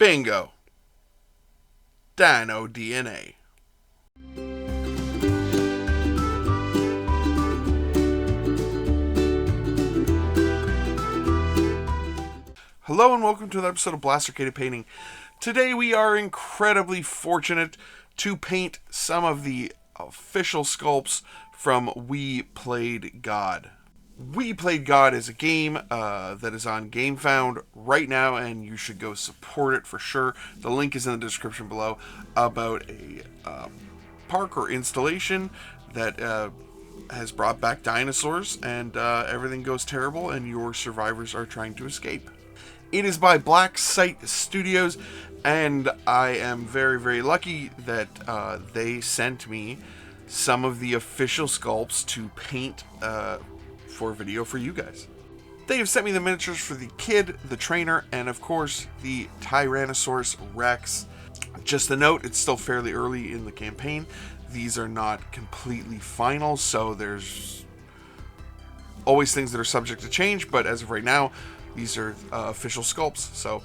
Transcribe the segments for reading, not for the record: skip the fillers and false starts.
Bingo. Dino DNA. Hello and welcome to another episode of Blastercated Painting. Today we are incredibly fortunate to paint some of the official sculpts from We Played God. We Played God is a game that is on GameFound right now, and you should go support it for sure. The link is in the description below, about a park or installation that has brought back dinosaurs, and everything goes terrible, and your survivors are trying to escape. It is by Black Site Studios, and I am very, very lucky that they sent me some of the official sculpts to paint for video for you guys. They have sent me the miniatures for the kid, the trainer, and of course the Tyrannosaurus Rex. Just a note, it's still fairly early in the campaign. These are not completely final, so there's always things that are subject to change, but as of right now, these are official sculpts. So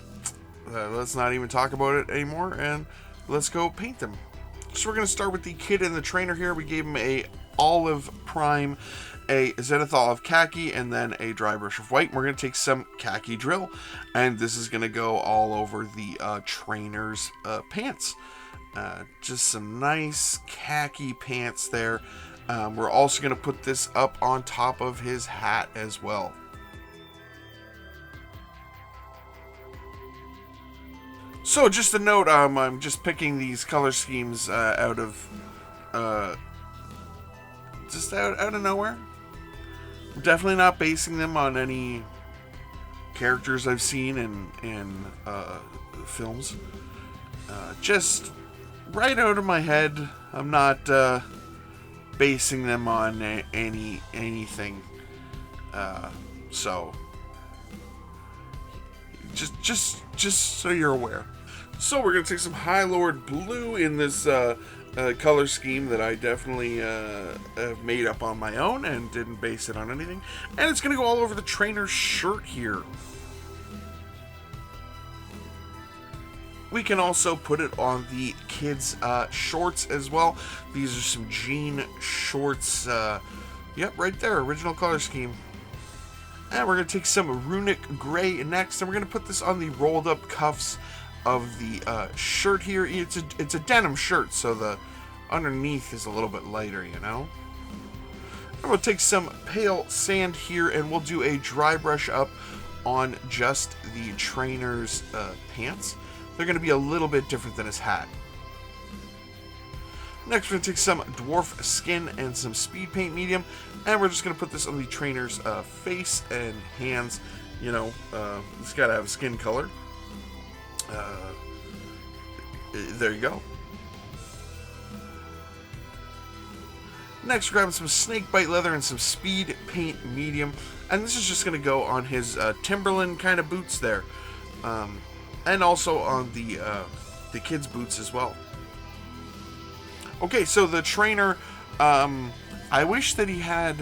let's not even talk about it anymore, and let's go paint them. So we're going to start with the kid and the trainer here. We gave him a olive prime, a zenithal of khaki, and then a dry brush of white. And we're going to take some khaki drill, and this is going to go all over the trainer's pants. Just some nice khaki pants there. We're also going to put this up on top of his hat as well. So just a note, I'm just picking these color schemes out of nowhere. I'm definitely not basing them on any characters I've seen in films. Just right out of my head. I'm not basing them on anything. So just so you're aware. So we're going to take some High Lord Blue in this color scheme that I definitely have made up on my own and didn't base it on anything. And it's going to go all over the trainer's shirt here. We can also put it on the kids' shorts as well. These are some jean shorts. Yep, right there, original color scheme. And we're going to take some runic gray next, and we're going to put this on the rolled up cuffs of the shirt here. It's a denim shirt, so the underneath is a little bit lighter, you know. And we'll take some pale sand here, and we'll do a dry brush up on just the trainer's pants. They're going to be a little bit different than his hat. Next, we're going to take some dwarf skin and some speed paint medium, and we're just going to put this on the trainer's face and hands. You know, it's got to have a skin color. There you go. Next, we're grabbing some snake bite leather and some speed paint medium, and this is just going to go on his Timberland kind of boots there, and also on the kids' boots as well. Okay, so the trainer, I wish that he had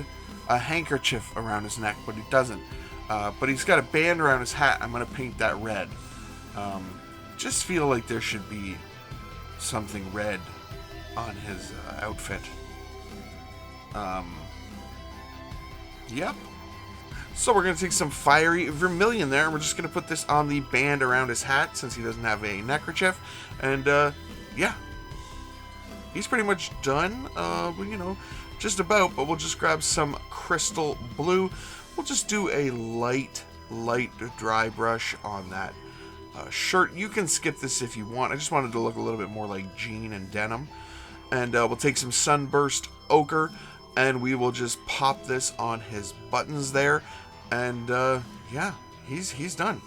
a handkerchief around his neck, but he doesn't. But he's got a band around his hat. I'm going to paint that red. Just feel like there should be something red on his outfit. Yep. So we're going to take some fiery vermilion there, and we're just going to put this on the band around his hat since he doesn't have a neckerchief. And, yeah. He's pretty much done, you know, just about, but we'll just grab some crystal blue. We'll just do a light dry brush on that shirt. You can skip this if you want. I just wanted to look a little bit more like jean and denim. And we'll take some sunburst ochre, and we will just pop this on his buttons there. And, yeah, he's done.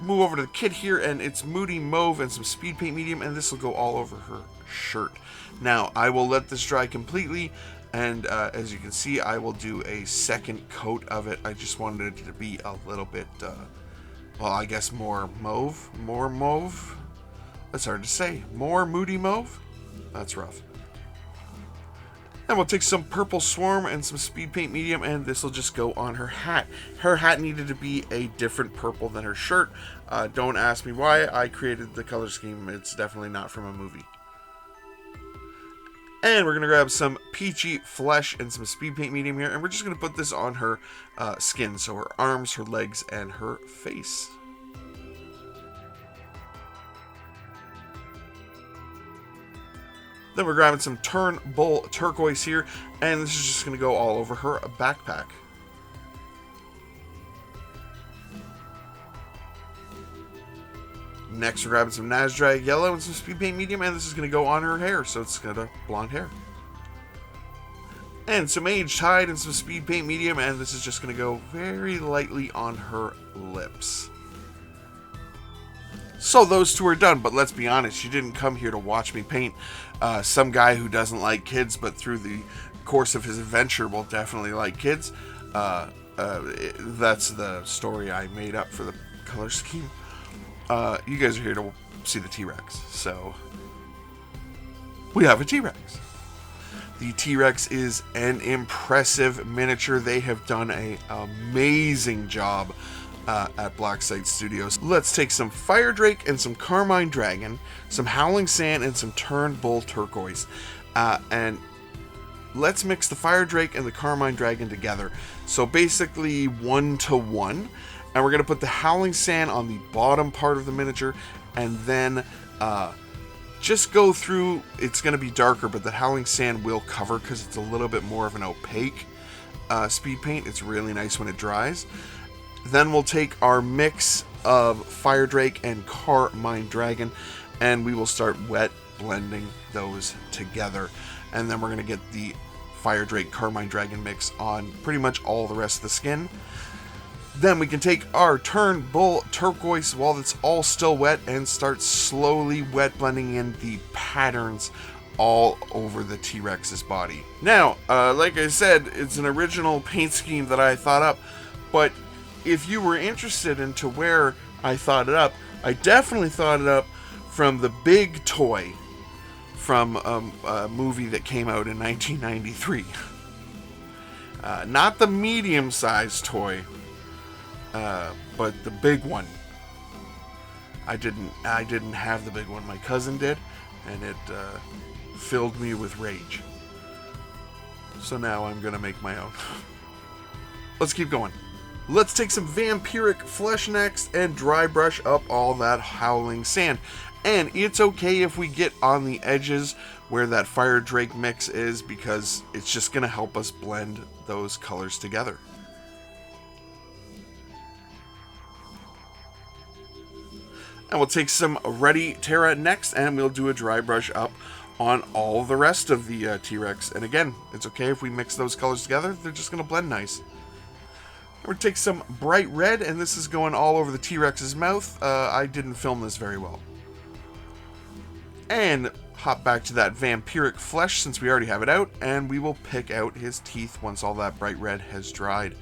Move over to the kid here, and it's Moody Mauve and some speed paint medium, and this will go all over her shirt. Now, I will let this dry completely, and as you can see, I will do a second coat of it. I just wanted it to be a little bit, well, I guess more mauve. That's hard to say. More Moody Mauve? That's rough. And we'll take some purple swarm and some speed paint medium, and this will just go on her hat. Her hat needed to be a different purple than her shirt. Don't ask me why. I created the color scheme. It's definitely not from a movie. And we're going to grab some peachy flesh and some speed paint medium here, and we're just going to put this on her skin. So her arms, her legs, and her face. Then we're grabbing some Turnbull turquoise here, and this is just going to go all over her backpack. Next, we're grabbing some Nazdrag yellow and some speed paint medium, and this is going to go on her hair, so it's got a blonde hair. And some aged hide and some speed paint medium, and this is just going to go very lightly on her lips. So those two are done, but let's be honest, you didn't come here to watch me paint some guy who doesn't like kids, but through the course of his adventure will definitely like kids. That's the story I made up for the color scheme. You guys are here to see the T-Rex, so we have a T-Rex. The T-Rex is an impressive miniature. They have done an amazing job at Black Site Studios. Let's take some Fire Drake and some Carmine Dragon, some Howling Sand and some Turnbull Turquoise, and let's mix the Fire Drake and the Carmine Dragon together. So basically 1-to-1, and we're going to put the Howling Sand on the bottom part of the miniature, and then just go through. It's going to be darker, but the Howling Sand will cover because it's a little bit more of an opaque speed paint. It's really nice when it dries. Then we'll take our mix of Fire Drake and Carmine Dragon, and we will start wet blending those together. And then we're going to get the Fire Drake Carmine Dragon mix on pretty much all the rest of the skin. Then we can take our Turnbull Turquoise while it's all still wet and start slowly wet blending in the patterns all over the T-Rex's body. Now, like I said, it's an original paint scheme that I thought up, but if you were interested into where I thought it up, I definitely thought it up from the big toy from a movie that came out in 1993. Not the medium-sized toy, but the big one. I didn't have the big one. My cousin did, and it filled me with rage. So now I'm gonna make my own. Let's keep going. Let's take some vampiric flesh next and dry brush up all that Howling Sand. And it's okay if we get on the edges where that Fire Drake mix is, because it's just going to help us blend those colors together. And we'll take some Ready Terra next, and we'll do a dry brush up on all the rest of the T-Rex. And again, it's okay if we mix those colors together. They're just going to blend nice. We're going to take some bright red, and this is going all over the T-Rex's mouth. I didn't film this very well. And hop back to that vampiric flesh since we already have it out, and we will pick out his teeth once all that bright red has dried.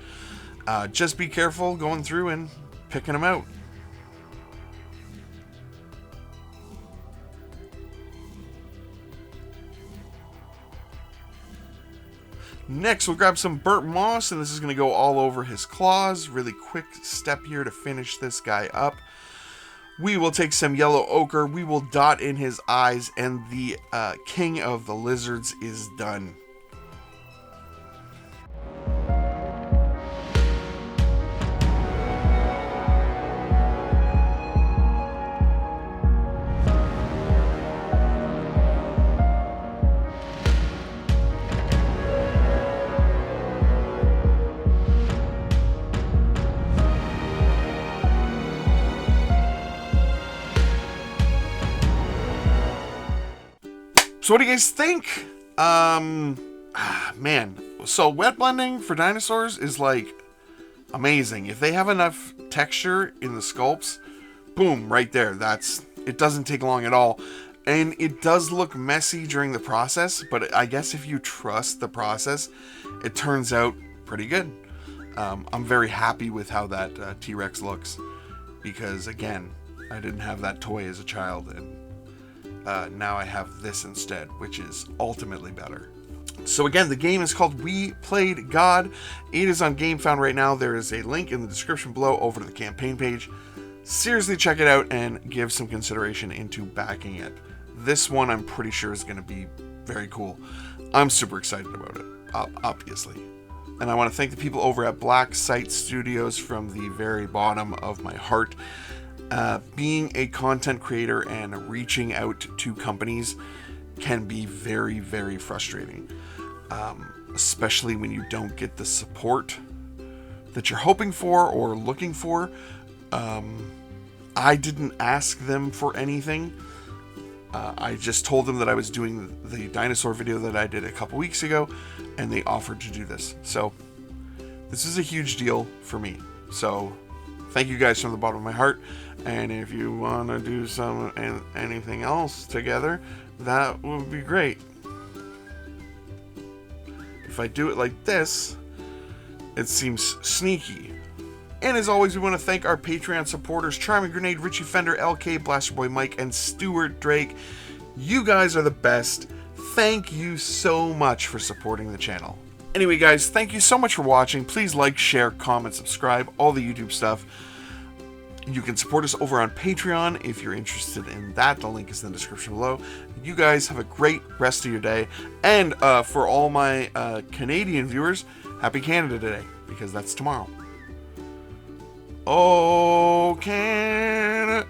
Just be careful going through and picking them out. Next, we'll grab some burnt moss, and this is going to go all over his claws. Really quick step here to finish this guy up. We will take some yellow ochre. We will dot in his eyes, and the king of the lizards is done. So what do you guys think? Man, so wet blending for dinosaurs is like amazing. If they have enough texture in the sculpts, boom, right there. It doesn't take long at all. And it does look messy during the process, but I guess if you trust the process, it turns out pretty good. I'm very happy with how that T-Rex looks, because again, I didn't have that toy as a child, and now I have this instead, which is ultimately better. So again, the game is called We Played God. It is on GameFound right now. There is a link in the description below over to the campaign page. Seriously, check it out and give some consideration into backing it. This one I'm pretty sure is going to be very cool. I'm super excited about it, obviously. And I want to thank the people over at Black Site Studios from the very bottom of my heart. Being a content creator and reaching out to companies can be very, very frustrating. Especially when you don't get the support that you're hoping for or looking for. I didn't ask them for anything. I just told them that I was doing the dinosaur video that I did a couple weeks ago, and they offered to do this. So this is a huge deal for me. So thank you guys from the bottom of my heart. And if you want to do anything else together, that would be great. If I do it like this, it seems sneaky. And as always, we want to thank our Patreon supporters, Charming Grenade, Richie Fender, LK, Blaster Boy Mike, and Stuart Drake. You guys are the best. Thank you so much for supporting the channel. Anyway, guys, thank you so much for watching. Please like, share, comment, subscribe, all the YouTube stuff. You can support us over on Patreon if you're interested in that. The link is in the description below. You guys have a great rest of your day. And for all my Canadian viewers, happy Canada Day, because that's tomorrow. Oh, Canada.